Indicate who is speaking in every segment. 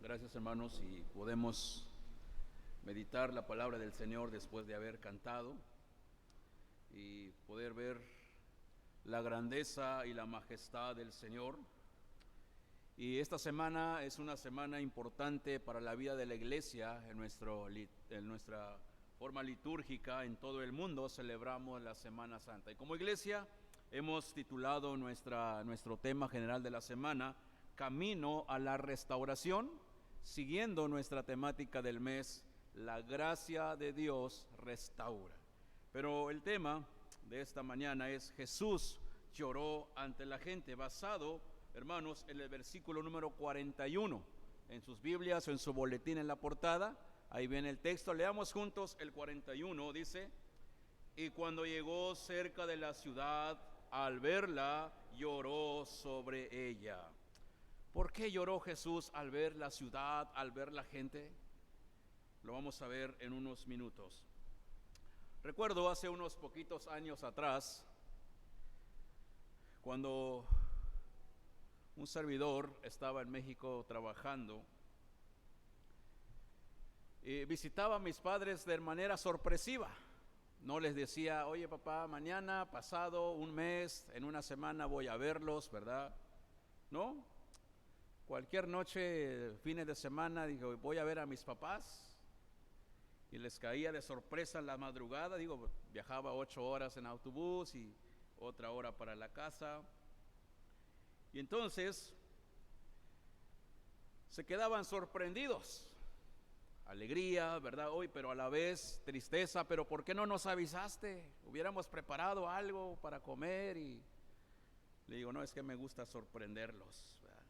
Speaker 1: Gracias, hermanos, y podemos meditar la palabra del Señor después de haber cantado y poder ver la grandeza y la majestad del Señor. Y esta semana es una semana importante para la vida de la iglesia. En nuestra forma litúrgica en todo el mundo celebramos la Semana Santa. Y como iglesia hemos titulado nuestro tema general de la semana, Camino a la Restauración, siguiendo nuestra temática del mes, la gracia de Dios restaura. Pero el tema de esta mañana es Jesús lloró ante la gente, basado, hermanos, en el versículo número 41, en sus Biblias o en su boletín en la portada. Ahí viene el texto, leamos juntos el 41, dice: y cuando llegó cerca de la ciudad, al verla, lloró sobre ella. ¿Por qué lloró Jesús al ver la ciudad, al ver la gente? Lo vamos a ver en unos minutos. Recuerdo hace unos poquitos años atrás, cuando un servidor estaba en México trabajando, visitaba a mis padres de manera sorpresiva. No les decía, oye papá, mañana, pasado, un mes, en una semana voy a verlos, ¿verdad? No, cualquier noche, fines de semana, digo, voy a ver a mis papás, y les caía de sorpresa en la madrugada. Digo, viajaba 8 horas en autobús y otra hora para la casa, y entonces se quedaban sorprendidos. Alegría, ¿verdad? Hoy, pero a la vez tristeza. Pero ¿por qué no nos avisaste? Hubiéramos preparado algo para comer. Y le digo, no, es que me gusta sorprenderlos, ¿verdad?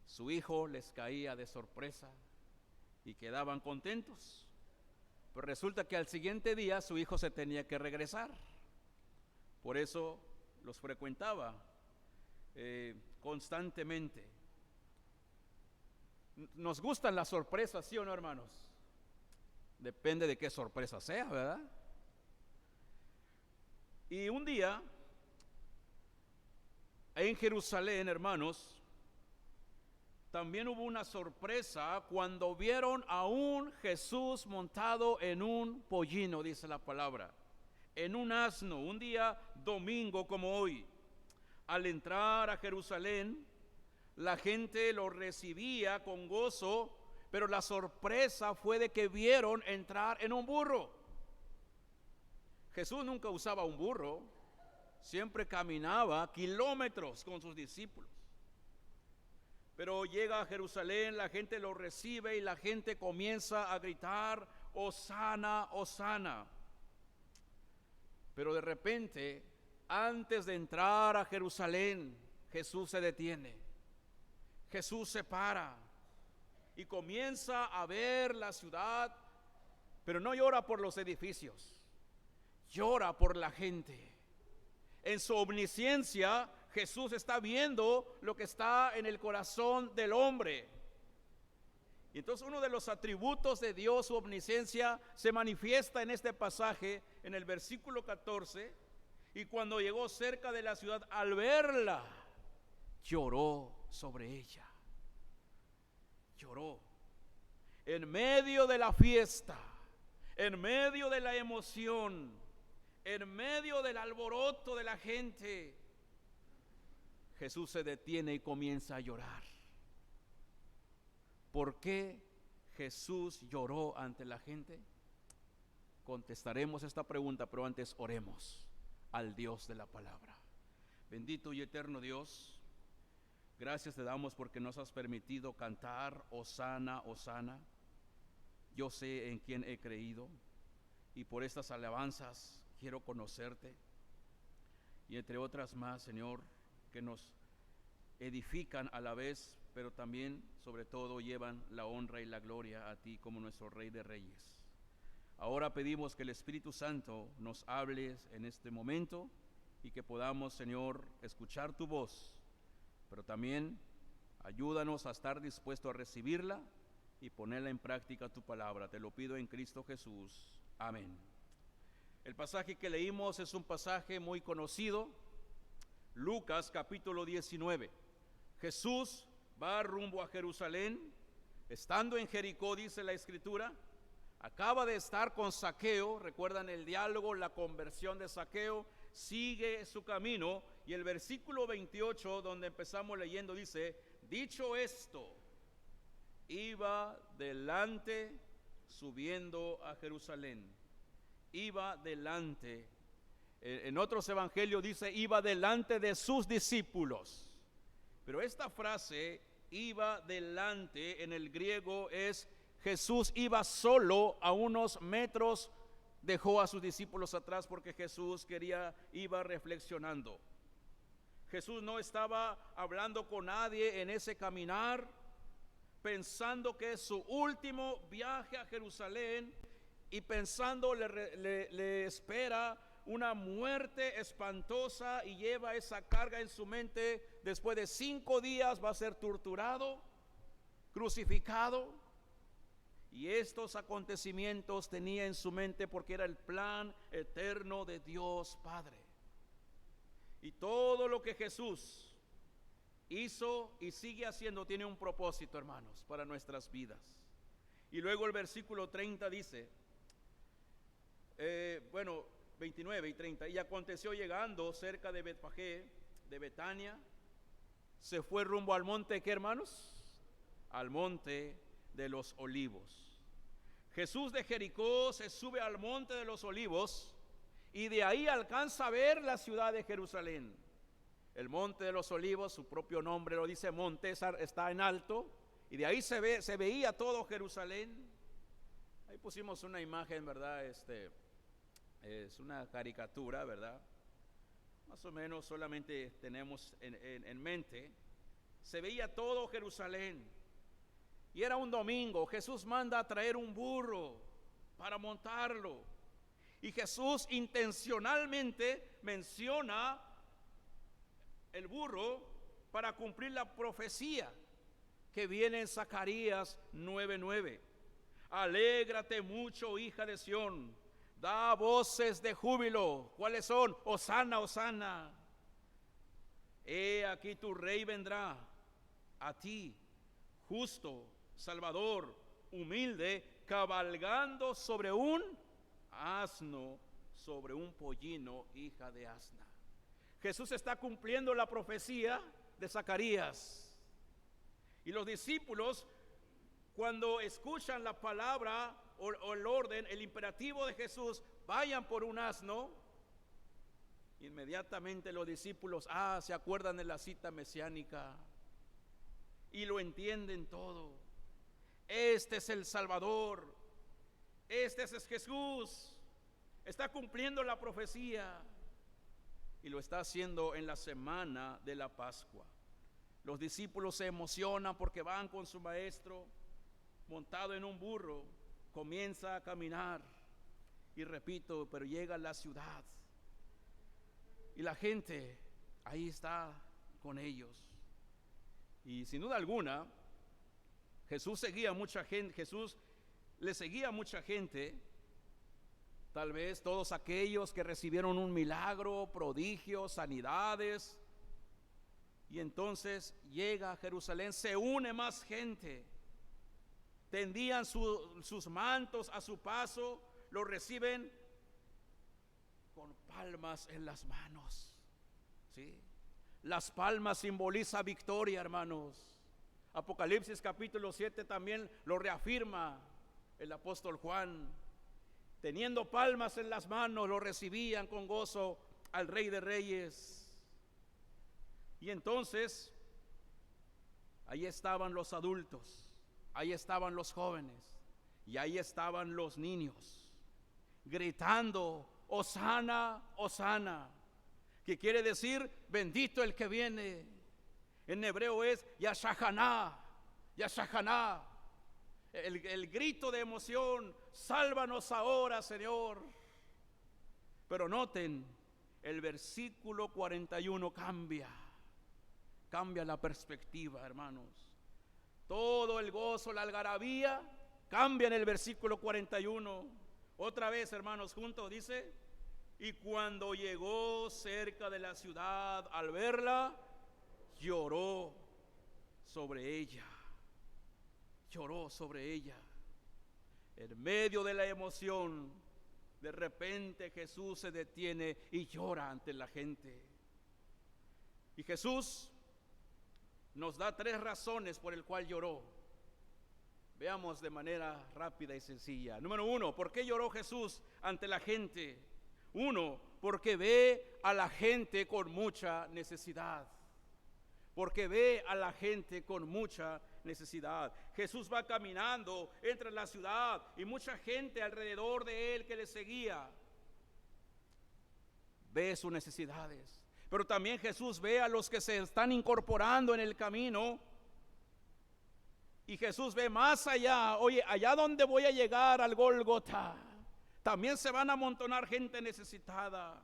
Speaker 1: Su hijo les caía de sorpresa y quedaban contentos. Pero resulta que al siguiente día su hijo se tenía que regresar. Por eso los frecuentaba constantemente. Nos gustan las sorpresas, ¿sí o no, hermanos? Depende de qué sorpresa sea, ¿verdad? Y un día, en Jerusalén, hermanos, también hubo una sorpresa cuando vieron a un Jesús montado en un pollino, dice la palabra, en un asno, un día domingo como hoy. Al entrar a Jerusalén, la gente lo recibía con gozo, pero la sorpresa fue de que vieron entrar en un burro. Jesús nunca usaba un burro, siempre caminaba kilómetros con sus discípulos. Pero llega a Jerusalén, la gente lo recibe y la gente comienza a gritar, Hosana, Hosana. Pero de repente, antes de entrar a Jerusalén, Jesús se detiene. Jesús se para y comienza a ver la ciudad, pero no llora por los edificios, llora por la gente. En su omnisciencia, Jesús está viendo lo que está en el corazón del hombre. Y entonces uno de los atributos de Dios, su omnisciencia, se manifiesta en este pasaje, en el versículo 14. Y cuando llegó cerca de la ciudad, al verla, lloró sobre ella. Lloró. En medio de la fiesta, en medio de la emoción, en medio del alboroto de la gente, Jesús se detiene y comienza a llorar. ¿Por qué Jesús lloró ante la gente? Contestaremos esta pregunta, pero antes oremos al Dios de la palabra. Bendito y eterno Dios, gracias te damos porque nos has permitido cantar Hosana, Hosana. Yo sé en quién he creído, y por estas alabanzas quiero conocerte, y entre otras más, Señor, que nos edifican a la vez, pero también, sobre todo, llevan la honra y la gloria a ti como nuestro Rey de Reyes. Ahora pedimos que el Espíritu Santo nos hables en este momento y que podamos, Señor, escuchar tu voz, pero también ayúdanos a estar dispuestos a recibirla y ponerla en práctica tu palabra. Te lo pido en Cristo Jesús. Amén. El pasaje que leímos es un pasaje muy conocido, Lucas capítulo 19. Jesús va rumbo a Jerusalén Estando en Jericó, dice la Escritura, acaba de estar con Zaqueo. Recuerdan el diálogo, la conversión de Zaqueo. Sigue su camino, y el versículo 28, donde empezamos leyendo, dice: dicho esto, iba delante subiendo a Jerusalén. Iba delante. En otros evangelios dice: iba delante de sus discípulos. Pero esta frase, iba delante, en el griego es: Jesús iba solo a unos metros, dejó a sus discípulos atrás porque Jesús iba reflexionando. Jesús no estaba hablando con nadie en ese caminar, pensando que es su último viaje a Jerusalén, y pensando le espera una muerte espantosa, y lleva esa carga en su mente. Después de 5 días va a ser torturado, crucificado, y estos acontecimientos tenía en su mente porque era el plan eterno de Dios Padre. Y todo lo que Jesús hizo y sigue haciendo tiene un propósito, hermanos, para nuestras vidas. Y luego el versículo 30 dice, 29 y 30: y aconteció, llegando cerca de Betfagé, de Betania, se fue rumbo al monte, ¿qué, hermanos? Al monte de los Olivos. Jesús de Jericó se sube al monte de los Olivos, y de ahí alcanza a ver la ciudad de Jerusalén. El monte de los Olivos, su propio nombre lo dice, monte, está en alto, y de ahí se veía todo Jerusalén. Ahí pusimos una imagen, ¿verdad? Es una caricatura, ¿verdad? Más o menos solamente tenemos en mente. Se veía todo Jerusalén. Y era un domingo. Jesús manda a traer un burro para montarlo. Y Jesús intencionalmente menciona el burro para cumplir la profecía que viene en Zacarías 9:9. Alégrate mucho, hija de Sión, da voces de júbilo. ¿Cuáles son? Hosana, hosana. He aquí tu rey vendrá a ti, justo, salvador, humilde, cabalgando sobre un asno, sobre un pollino, hija de asna. Jesús está cumpliendo la profecía de Zacarías. Y los discípulos, cuando escuchan la palabra o el orden, el imperativo de Jesús, vayan por un asno, inmediatamente los discípulos se acuerdan de la cita mesiánica y lo entienden todo. Este es el Salvador, este es Jesús, está cumpliendo la profecía, y lo está haciendo en la semana de la Pascua. Los discípulos se emocionan porque van con su maestro montado en un burro. Comienza a caminar, y repito, pero llega a la ciudad, y la gente ahí está con ellos. Y sin duda alguna, Jesús le seguía mucha gente. Tal vez todos aquellos que recibieron un milagro, prodigios, sanidades. Y entonces llega a Jerusalén, se une más gente. Tendían sus mantos a su paso, lo reciben con palmas en las manos. ¿Sí? Las palmas simbolizan victoria, hermanos. Apocalipsis capítulo 7 también lo reafirma el apóstol Juan. Teniendo palmas en las manos, lo recibían con gozo al Rey de Reyes. Y entonces, ahí estaban los adultos, ahí estaban los jóvenes, y ahí estaban los niños, gritando, Hosana, Hosana, que quiere decir, bendito el que viene. En hebreo es Yashahaná, Yashahaná. El grito de emoción, sálvanos ahora, Señor. Pero noten, el versículo 41 cambia la perspectiva, hermanos. Todo el gozo, la algarabía, cambia en el versículo 41. Otra vez, hermanos, juntos dice: y cuando llegó cerca de la ciudad, al verla, lloró sobre ella. lloró sobre ella. En medio de la emoción, de repente Jesús se detiene y llora ante la gente. Y Jesús nos da 3 razones por el cual lloró. Veamos de manera rápida y sencilla. Número 1, ¿por qué lloró Jesús ante la gente? 1, porque ve a la gente con mucha necesidad. Porque ve a la gente con mucha necesidad. Jesús va caminando entre la ciudad y mucha gente alrededor de él que le seguía. Ve sus necesidades. Pero también Jesús ve a los que se están incorporando en el camino. Y Jesús ve más allá. Oye, allá donde voy a llegar al Gólgota, también se van a amontonar gente necesitada.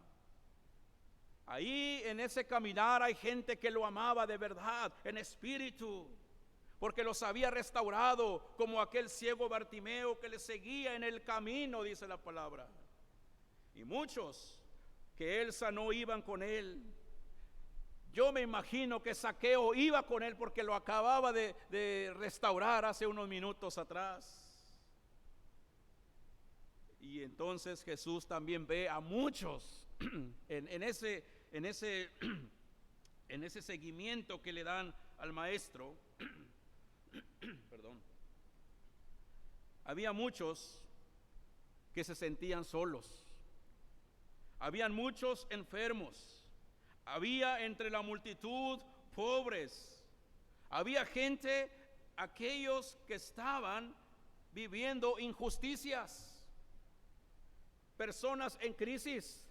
Speaker 1: Ahí en ese caminar hay gente que lo amaba de verdad, en espíritu, porque los había restaurado, como aquel ciego Bartimeo que le seguía en el camino, dice la palabra. Y muchos que él sanó iban con él. Yo me imagino que Zaqueo iba con él porque lo acababa de restaurar hace unos minutos atrás. Y entonces Jesús también ve a muchos en ese seguimiento que le dan al maestro. Perdón. Había muchos que se sentían solos. Habían muchos enfermos. Había entre la multitud pobres. Había gente, aquellos que estaban viviendo injusticias. Personas en crisis,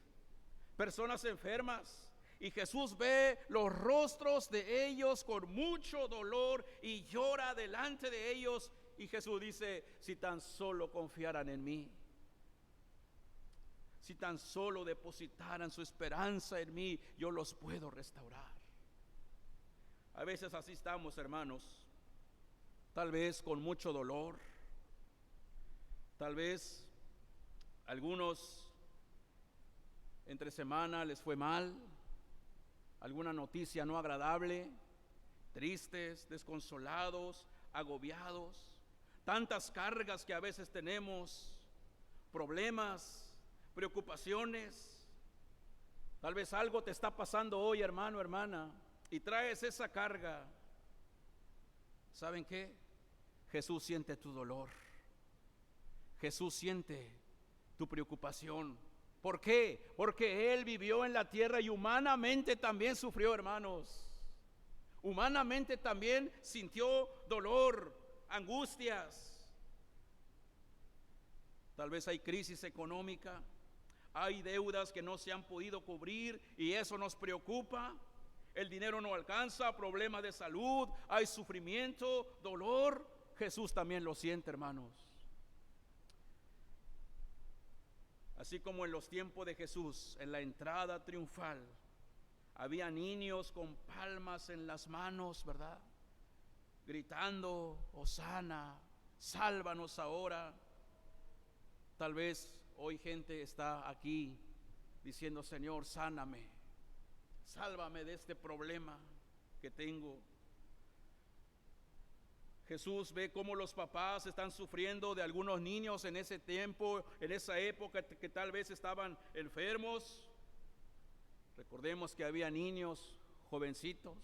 Speaker 1: personas enfermas. Y Jesús ve los rostros de ellos con mucho dolor y llora delante de ellos. Y Jesús dice, si tan solo confiaran en mí, si tan solo depositaran su esperanza en mí, yo los puedo restaurar. A veces así estamos, hermanos, tal vez con mucho dolor, tal vez algunos entre semana les fue mal, alguna noticia no agradable, tristes, desconsolados, agobiados, tantas cargas que a veces tenemos, problemas, preocupaciones. Tal vez algo te está pasando hoy, hermano, hermana, y traes esa carga. ¿Saben qué? Jesús siente tu dolor. Jesús siente tu preocupación. ¿Por qué? Porque Él vivió en la tierra y humanamente también sufrió, hermanos. Humanamente también sintió dolor, angustias. Tal vez hay crisis económica, hay deudas que no se han podido cubrir y eso nos preocupa. El dinero no alcanza, problemas de salud, hay sufrimiento, dolor. Jesús también lo siente, hermanos. Así como en los tiempos de Jesús, en la entrada triunfal, había niños con palmas en las manos, ¿verdad? Gritando, Hosana, sálvanos ahora. Tal vez hoy gente está aquí diciendo, Señor, sáname, sálvame de este problema que tengo. Jesús ve cómo los papás están sufriendo de algunos niños en ese tiempo, en esa época que tal vez estaban enfermos. Recordemos que había niños jovencitos.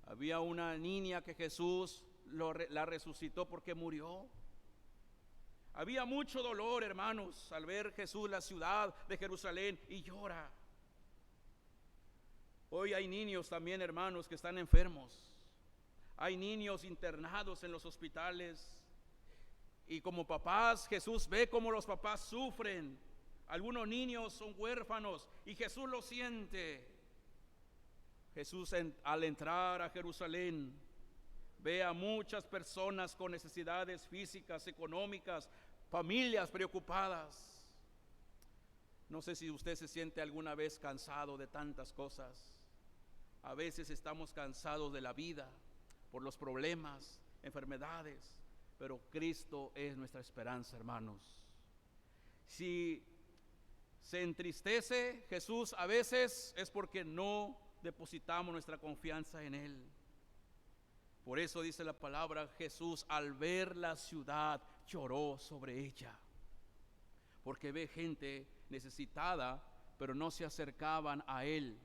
Speaker 1: Había una niña que Jesús la resucitó porque murió. Había mucho dolor, hermanos, al ver Jesús la ciudad de Jerusalén y llora. Hoy hay niños también, hermanos, que están enfermos. Hay niños internados en los hospitales. Y como papás, Jesús ve cómo los papás sufren. Algunos niños son huérfanos y Jesús lo siente. Jesús al entrar a Jerusalén ve a muchas personas con necesidades físicas, económicas, familias preocupadas. No sé si usted se siente alguna vez cansado de tantas cosas. A veces estamos cansados de la vida por los problemas, enfermedades, pero Cristo es nuestra esperanza, hermanos. Si se entristece Jesús a veces es porque no depositamos nuestra confianza en Él. Por eso dice la palabra, Jesús al ver la ciudad lloró sobre ella. Porque ve gente necesitada, pero no se acercaban a Él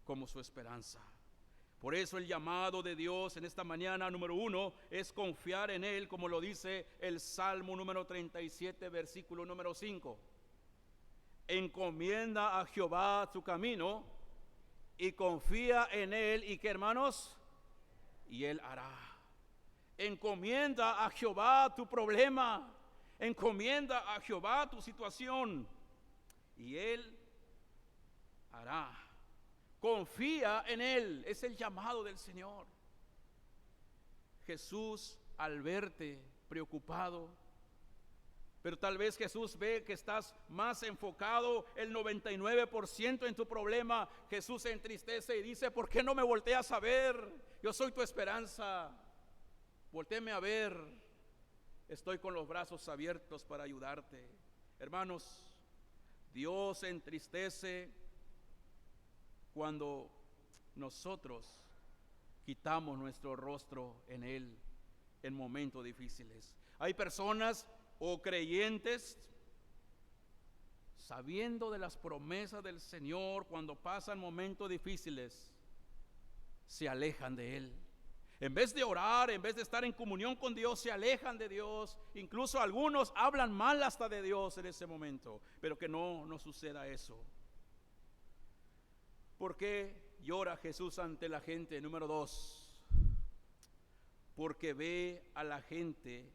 Speaker 1: como su esperanza. Por eso el llamado de Dios en esta mañana, número 1, es confiar en Él, como lo dice el Salmo número 37, versículo número 5. Encomienda a Jehová tu camino y confía en Él. ¿Y qué, hermanos? Y Él hará. Encomienda a Jehová tu problema. Encomienda a Jehová tu situación y Él hará. Confía en Él, es el llamado del Señor. Jesús, al verte preocupado, pero tal vez Jesús ve que estás más enfocado el 99% en tu problema. Jesús se entristece y dice, ¿por qué no me volteas a ver? Yo soy tu esperanza. Voltéame a ver. Estoy con los brazos abiertos para ayudarte. Hermanos, Dios se entristece cuando nosotros quitamos nuestro rostro en Él en momentos difíciles. Hay personas o creyentes, sabiendo de las promesas del Señor, cuando pasan momentos difíciles, se alejan de Él. En vez de orar, en vez de estar en comunión con Dios, se alejan de Dios. Incluso algunos hablan mal hasta de Dios en ese momento. Pero que no suceda eso. ¿Por qué llora Jesús ante la gente? Número 2. Porque ve a la gente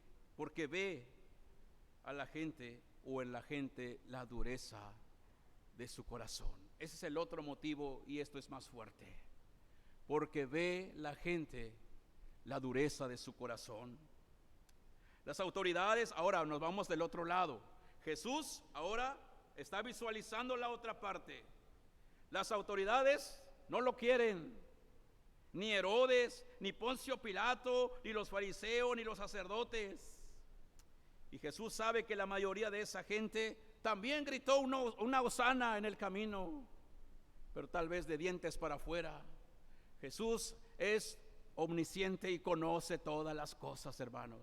Speaker 1: o en la gente la dureza de su corazón. Ese es el otro motivo y esto es más fuerte. Porque ve la gente la dureza de su corazón. Las autoridades, ahora nos vamos del otro lado. Jesús ahora está visualizando la otra parte. Las autoridades no lo quieren. Ni Herodes, ni Poncio Pilato, ni los fariseos, ni los sacerdotes. Y Jesús sabe que la mayoría de esa gente también gritó una hosana en el camino, pero tal vez de dientes para afuera. Jesús es omnisciente y conoce todas las cosas, hermanos.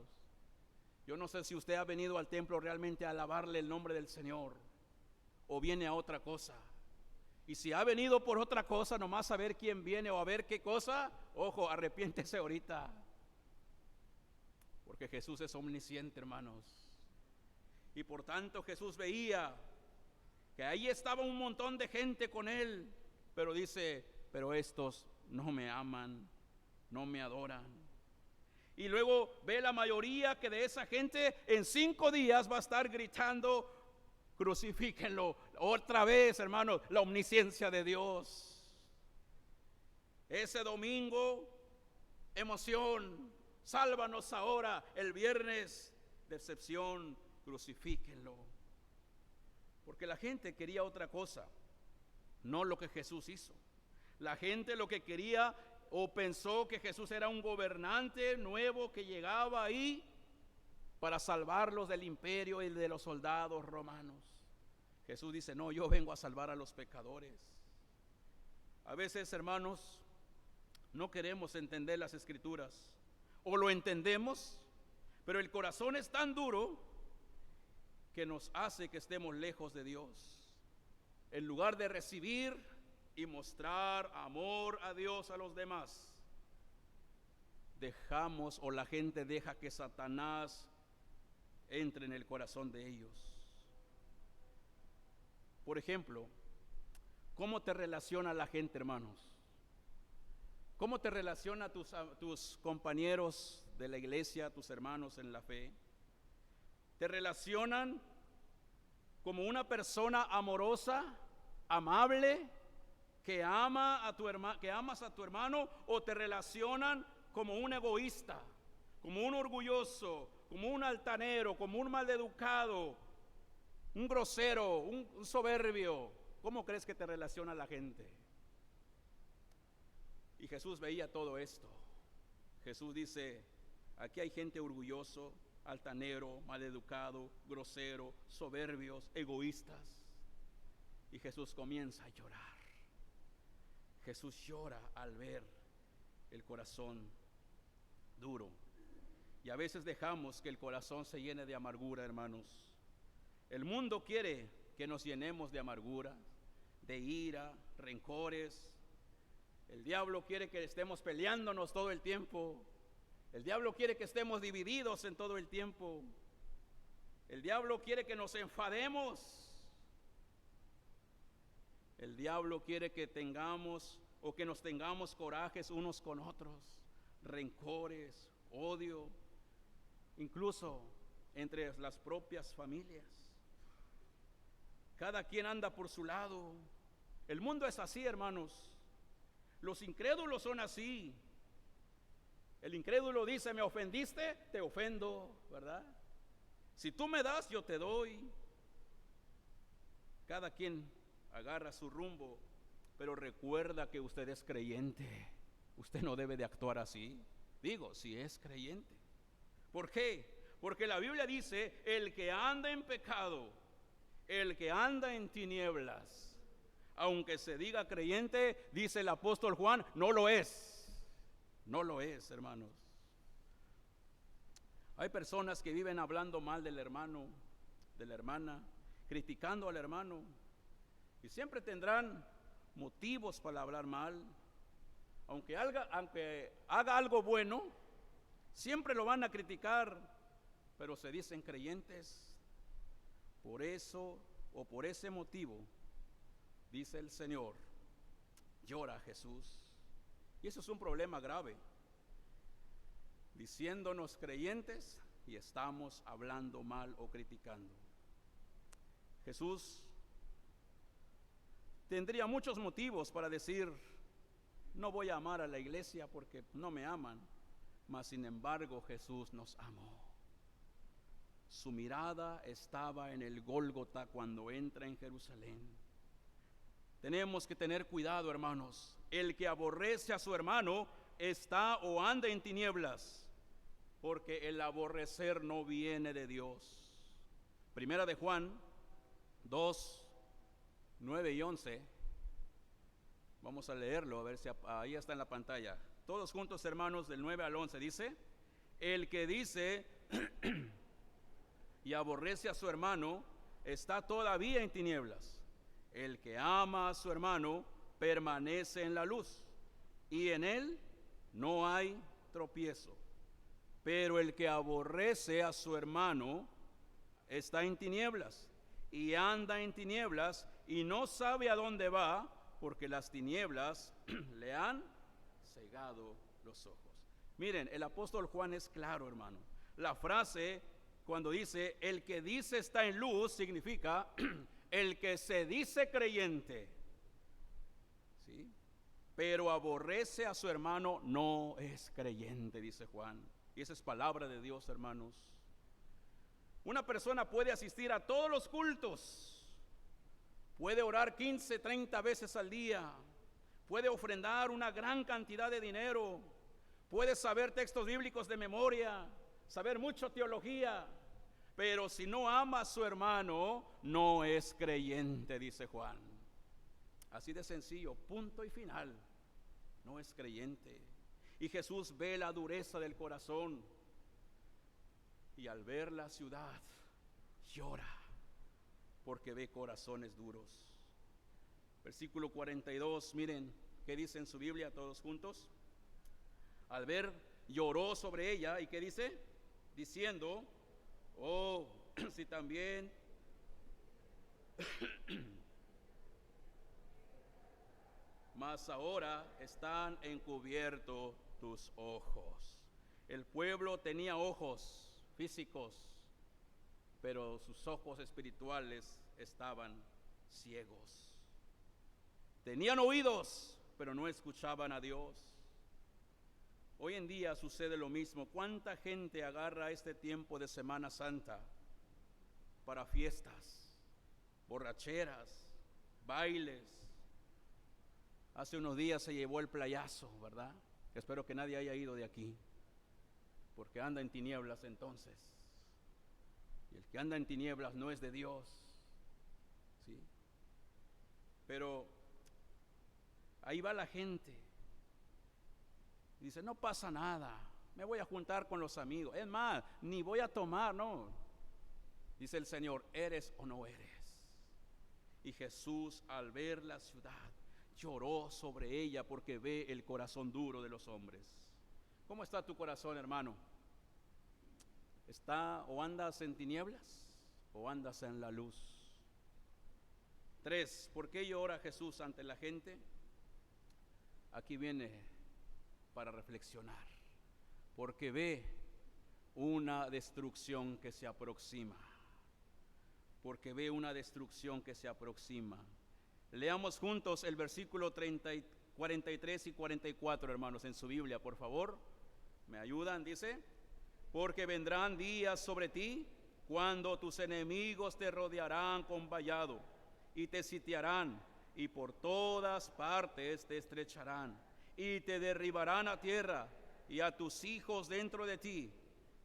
Speaker 1: Yo no sé si usted ha venido al templo realmente a alabarle el nombre del Señor o viene a otra cosa. Y si ha venido por otra cosa, nomás a ver quién viene o a ver qué cosa, ojo, arrepiéntese ahorita. Porque Jesús es omnisciente, hermanos. Y por tanto Jesús veía que ahí estaba un montón de gente con Él, pero dice, pero estos no me aman, no me adoran. Y luego ve la mayoría que de esa gente en 5 días va a estar gritando, crucifíquenlo. Otra vez, hermanos, la omnisciencia de Dios. Ese domingo, emoción, sálvanos ahora. El viernes, decepción, crucifíquenlo. Porque la gente quería otra cosa, no lo que Jesús hizo. La gente lo que quería o pensó que Jesús era un gobernante nuevo que llegaba ahí para salvarlos del imperio y de los soldados romanos. Jesús dice, no, yo vengo a salvar a los pecadores. A veces, hermanos, no queremos entender las Escrituras, o lo entendemos, pero el corazón es tan duro que nos hace que estemos lejos de Dios. En lugar de recibir y mostrar amor a Dios a los demás, dejamos o la gente deja que Satanás entre en el corazón de ellos. Por ejemplo, ¿cómo te relaciona la gente, hermanos? ¿Cómo te relaciona tus compañeros de la iglesia, tus hermanos en la fe? ¿Te relacionan como una persona amorosa, amable, que amas a tu hermano, o te relacionan como un egoísta, como un orgulloso, como un altanero, como un maleducado, un grosero, un soberbio? ¿Cómo crees que te relaciona la gente? Y Jesús veía todo esto. Jesús dice, aquí hay gente orgulloso, altanero, maleducado, grosero, soberbios, egoístas. Y Jesús comienza a llorar. Jesús llora al ver el corazón duro. Y a veces dejamos que el corazón se llene de amargura, hermanos. El mundo quiere que nos llenemos de amargura, de ira, rencores. El diablo quiere que estemos peleándonos todo el tiempo. El diablo quiere que estemos divididos en todo el tiempo. El diablo quiere que nos enfademos. El diablo quiere que tengamos o que nos tengamos corajes unos con otros, rencores, odio, incluso entre las propias familias. Cada quien anda por su lado. El mundo es así, hermanos. Los incrédulos son así. El incrédulo dice: me ofendiste, te ofendo, ¿verdad? Si tú me das, yo te doy. Cada quien agarra su rumbo, pero recuerda que usted es creyente. Usted no debe de actuar así. Digo, si es creyente. ¿Por qué? Porque la Biblia dice: el que anda en pecado, el que anda en tinieblas, aunque se diga creyente, dice el apóstol Juan, no lo es. No lo es, hermanos. Hay personas que viven hablando mal del hermano, de la hermana, criticando al hermano, y siempre tendrán motivos para hablar mal. Aunque haga algo bueno, siempre lo van a criticar, pero se dicen creyentes. Por eso o por ese motivo, dice el Señor, llora Jesús. Y eso es un problema grave. Diciéndonos creyentes y estamos hablando mal o criticando. Jesús tendría muchos motivos para decir: no voy a amar a la iglesia porque no me aman. Mas sin embargo Jesús nos amó. Su mirada estaba en el Gólgota cuando entra en Jerusalén. Tenemos que tener cuidado, hermanos. El que aborrece a su hermano está o anda en tinieblas, porque el aborrecer no viene de Dios. Primera de Juan 2, 9 y 11. Vamos a leerlo, a ver si ahí está en la pantalla. Todos juntos, hermanos, del 9 al 11. Dice: el que dice y aborrece a su hermano está todavía en tinieblas. El que ama a su hermano permanece en la luz, y en él no hay tropiezo. Pero el que aborrece a su hermano está en tinieblas, y anda en tinieblas, y no sabe a dónde va, porque las tinieblas le han cegado los ojos. Miren, el apóstol Juan es claro, hermano. La frase, cuando dice el que dice está en luz, significa el que se dice creyente, ¿sí? Pero aborrece a su hermano, no es creyente, dice Juan. Y esa es palabra de Dios, hermanos. Una persona puede asistir a todos los cultos, puede orar 15, 30 veces al día, puede ofrendar una gran cantidad de dinero, puede saber textos bíblicos de memoria, saber mucho teología, pero si no ama a su hermano, no es creyente, dice Juan. Así de sencillo, punto y final. No es creyente. Y Jesús ve la dureza del corazón, y al ver la ciudad llora, porque ve corazones duros. Versículo 42, miren qué dice en su Biblia, todos juntos. Al ver, lloró sobre ella, ¿y qué dice? Diciendo: oh, si también mas ahora están encubiertos tus ojos. El pueblo tenía ojos físicos, pero sus ojos espirituales estaban ciegos. Tenían oídos, pero no escuchaban a Dios. Hoy en día sucede lo mismo. ¿Cuánta gente agarra este tiempo de Semana Santa para fiestas, borracheras, bailes? Hace unos días se llevó el playazo, ¿verdad? Espero que nadie haya ido de aquí, porque anda en tinieblas entonces. Y el que anda en tinieblas no es de Dios, ¿sí? Pero ahí va la gente. Dice: no pasa nada, me voy a juntar con los amigos. Es más, ni voy a tomar, no. Dice el Señor, ¿eres o no eres? Y Jesús, al ver la ciudad, lloró sobre ella porque ve el corazón duro de los hombres. ¿Cómo está tu corazón, hermano? ¿Está o andas en tinieblas o andas en la luz? 3. ¿Por qué llora Jesús ante la gente? Aquí viene para reflexionar. Porque ve una destrucción que se aproxima. Porque ve una destrucción que se aproxima. Leamos juntos el versículo 43 y 44, hermanos, en su Biblia, por favor. ¿Me ayudan? Dice, porque vendrán días sobre ti cuando tus enemigos te rodearán con vallado y te sitiarán y por todas partes te estrecharán y te derribarán a tierra y a tus hijos dentro de ti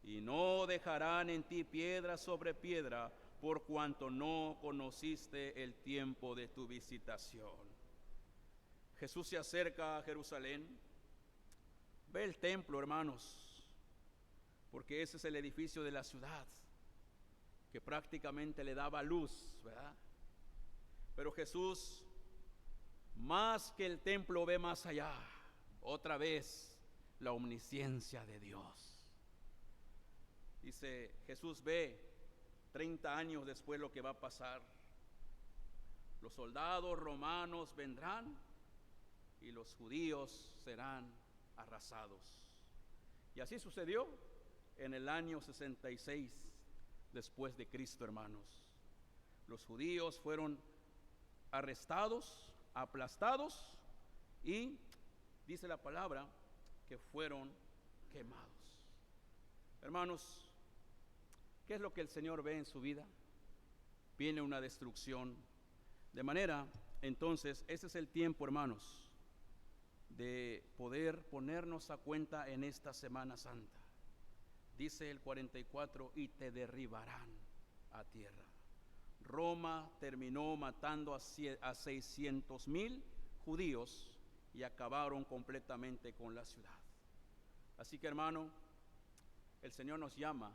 Speaker 1: y no dejarán en ti piedra sobre piedra por cuanto no conociste el tiempo de tu visitación. Jesús se acerca a Jerusalén, ve el templo, hermanos, porque ese es el edificio de la ciudad que prácticamente le daba luz, ¿verdad? Pero Jesús, más que el templo, ve más allá, otra vez, la omnisciencia de Dios. Dice, Jesús ve 30 años después lo que va a pasar. Los soldados romanos vendrán y los judíos serán arrasados. Y así sucedió en el año 66 después de Cristo, hermanos. Los judíos fueron arrestados, aplastados y dice la palabra que fueron quemados. Hermanos, ¿qué es lo que el Señor ve en su vida? Viene una destrucción. De manera, entonces, ese es el tiempo, hermanos, de poder ponernos a cuenta en esta Semana Santa. Dice el 44, y te derribarán a tierra. Roma terminó matando a 600,000 judíos y acabaron completamente con la ciudad. Así que, hermano, el Señor nos llama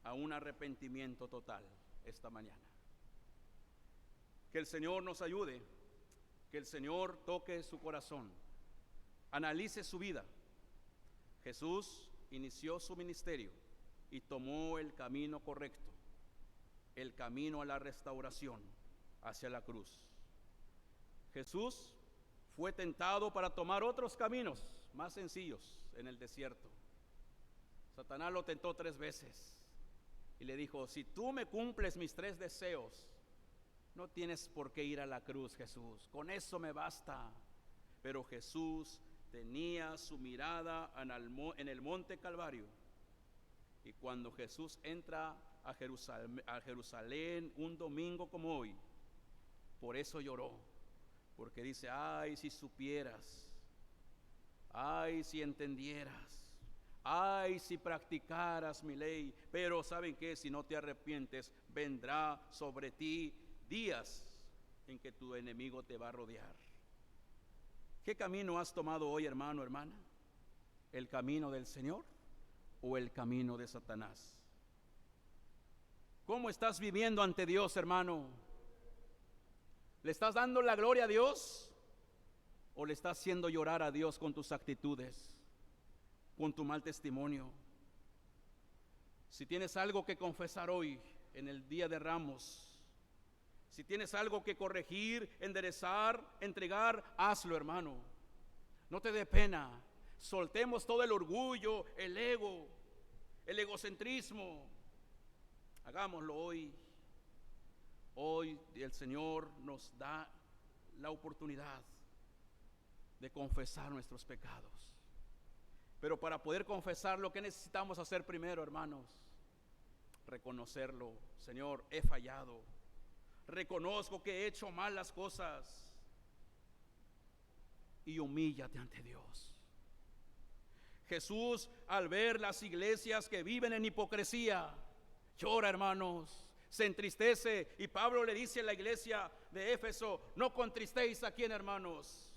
Speaker 1: a un arrepentimiento total esta mañana. Que el Señor nos ayude, que el Señor toque su corazón, analice su vida. Jesús inició su ministerio y tomó el camino correcto, el camino a la restauración hacia la cruz. Jesús fue tentado para tomar otros caminos más sencillos en el desierto. Satanás lo tentó 3 veces y le dijo, si tú me cumples mis 3 deseos, no tienes por qué ir a la cruz, Jesús, con eso me basta. Pero Jesús tenía su mirada en el monte Calvario, y cuando Jesús entra a Jerusalén un domingo como hoy, por eso lloró, porque dice, ay, si supieras, ay, si entendieras, ay, si practicaras mi ley. Pero ¿saben qué? Si no te arrepientes, vendrá sobre ti días en que tu enemigo te va a rodear. ¿Qué camino has tomado hoy, hermano, hermana? ¿El camino del Señor o el camino de Satanás? ¿Cómo estás viviendo ante Dios, hermano? ¿Le estás dando la gloria a Dios o le estás haciendo llorar a Dios con tus actitudes, con tu mal testimonio? Si tienes algo que confesar hoy en el Día de Ramos, si tienes algo que corregir, enderezar, entregar, hazlo, hermano. No te dé pena. Soltemos todo el orgullo, el ego, el egocentrismo. Hagámoslo hoy. Hoy el Señor nos da la oportunidad de confesar nuestros pecados. Pero para poder confesarlo, ¿qué necesitamos hacer primero, hermanos? Reconocerlo. Señor, he fallado. Reconozco que he hecho mal las cosas. Y humíllate ante Dios. Jesús, al ver las iglesias que viven en hipocresía, llora, hermanos, se entristece. Y Pablo le dice a la iglesia de Éfeso, no contristéis a quién, hermanos,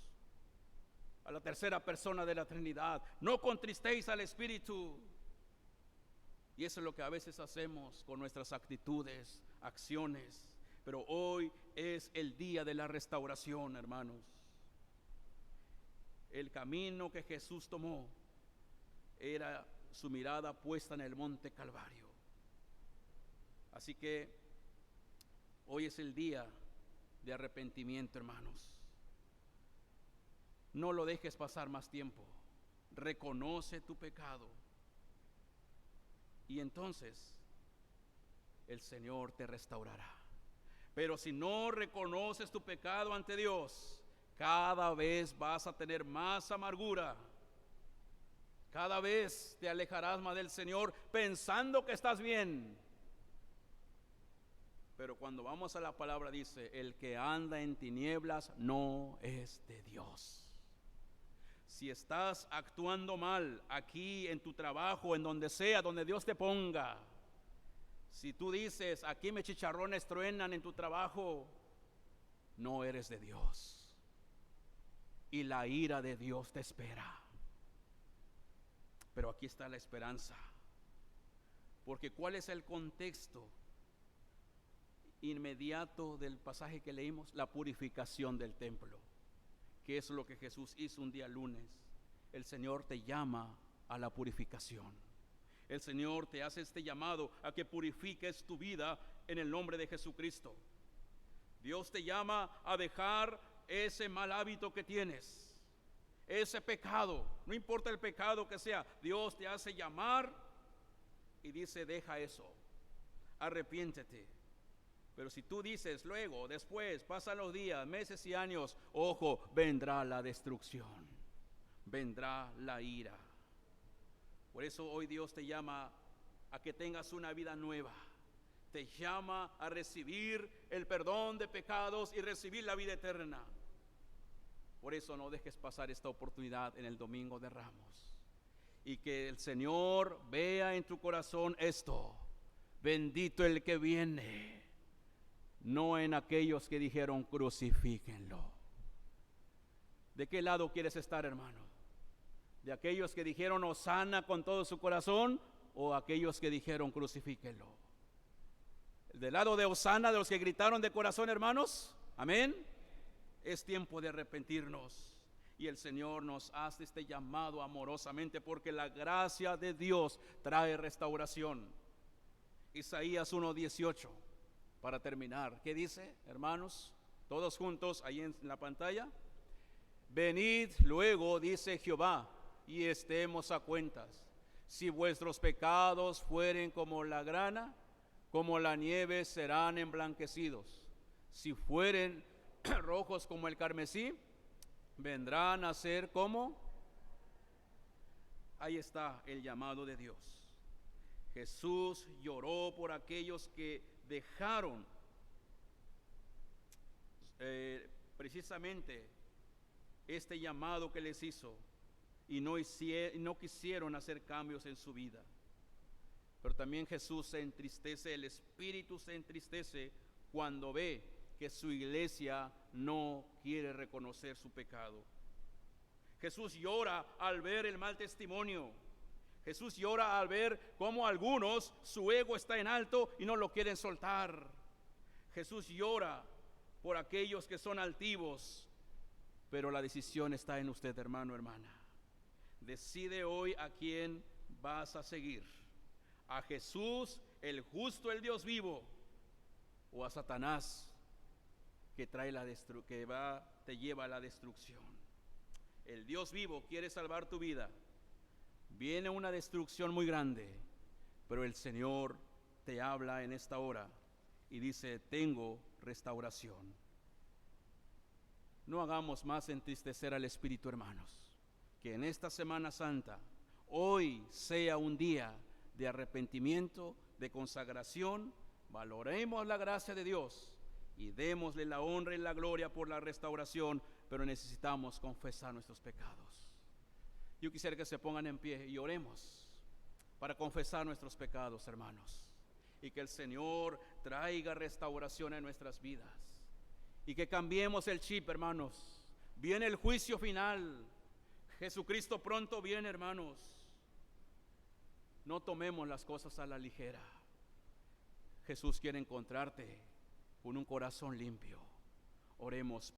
Speaker 1: a la tercera persona de la Trinidad. No contristéis al Espíritu. Y eso es lo que a veces hacemos con nuestras actitudes, acciones. Pero hoy es el día de la restauración, hermanos. El camino que Jesús tomó era su mirada puesta en el monte Calvario. Así que hoy es el día de arrepentimiento, hermanos. No lo dejes pasar más tiempo. Reconoce tu pecado. Y entonces el Señor te restaurará. Pero si no reconoces tu pecado ante Dios, cada vez vas a tener más amargura. Cada vez te alejarás más del Señor pensando que estás bien. Pero cuando vamos a la palabra dice, el que anda en tinieblas no es de Dios. Si estás actuando mal aquí en tu trabajo, en donde sea, donde Dios te ponga, si tú dices, aquí mis chicharrones truenan en tu trabajo, no eres de Dios. Y la ira de Dios te espera. Pero aquí está la esperanza. Porque ¿cuál es el contexto inmediato del pasaje que leímos? La purificación del templo, que es lo que Jesús hizo un día lunes. El Señor te llama a la purificación. El Señor te hace este llamado a que purifiques tu vida en el nombre de Jesucristo. Dios te llama a dejar ese mal hábito que tienes, ese pecado, no importa el pecado que sea. Dios te hace llamar y dice, deja eso, arrepiéntete. Pero si tú dices luego, después, pasan los días, meses y años, ojo, vendrá la destrucción, vendrá la ira. Por eso hoy Dios te llama a que tengas una vida nueva. Te llama a recibir el perdón de pecados y recibir la vida eterna. Por eso no dejes pasar esta oportunidad en el Domingo de Ramos. Y que el Señor vea en tu corazón esto. Bendito el que viene. No en aquellos que dijeron crucifíquenlo. ¿De qué lado quieres estar, hermano? ¿De aquellos que dijeron hosana con todo su corazón o aquellos que dijeron crucifíquenlo? ¿Del lado de hosana, de los que gritaron de corazón, hermanos? Amén. Es tiempo de arrepentirnos y el Señor nos hace este llamado amorosamente porque la gracia de Dios trae restauración. Isaías 1:18. Para terminar, ¿qué dice, hermanos? Todos juntos ahí en la pantalla. Venid luego, dice Jehová, y estemos a cuentas. Si vuestros pecados fueren como la grana, como la nieve serán emblanquecidos. Si fueren rojos como el carmesí, vendrán a ser como. Ahí está el llamado de Dios. Jesús lloró por aquellos que dejaron precisamente este llamado que les hizo y no quisieron hacer cambios en su vida. Pero también Jesús se entristece, el Espíritu se entristece cuando ve que su iglesia no quiere reconocer su pecado. Jesús llora al ver el mal testimonio. Jesús llora al ver cómo algunos, su ego está en alto y no lo quieren soltar. Jesús llora por aquellos que son altivos, pero la decisión está en usted, hermano, hermana. Decide hoy a quién vas a seguir. A Jesús, el justo, el Dios vivo, o a Satanás, que te lleva a la destrucción. El Dios vivo quiere salvar tu vida. Viene una destrucción muy grande, pero el Señor te habla en esta hora y dice, tengo restauración. No hagamos más entristecer al Espíritu, hermanos. Que en esta Semana Santa, hoy sea un día de arrepentimiento, de consagración. Valoremos la gracia de Dios y démosle la honra y la gloria por la restauración, pero necesitamos confesar nuestros pecados. Yo quisiera que se pongan en pie y oremos para confesar nuestros pecados, hermanos, y que el Señor traiga restauración en nuestras vidas y que cambiemos el chip, hermanos. Viene el juicio final Jesucristo pronto viene, hermanos. No tomemos las cosas a la ligera. Jesús quiere encontrarte con un corazón limpio. Oremos.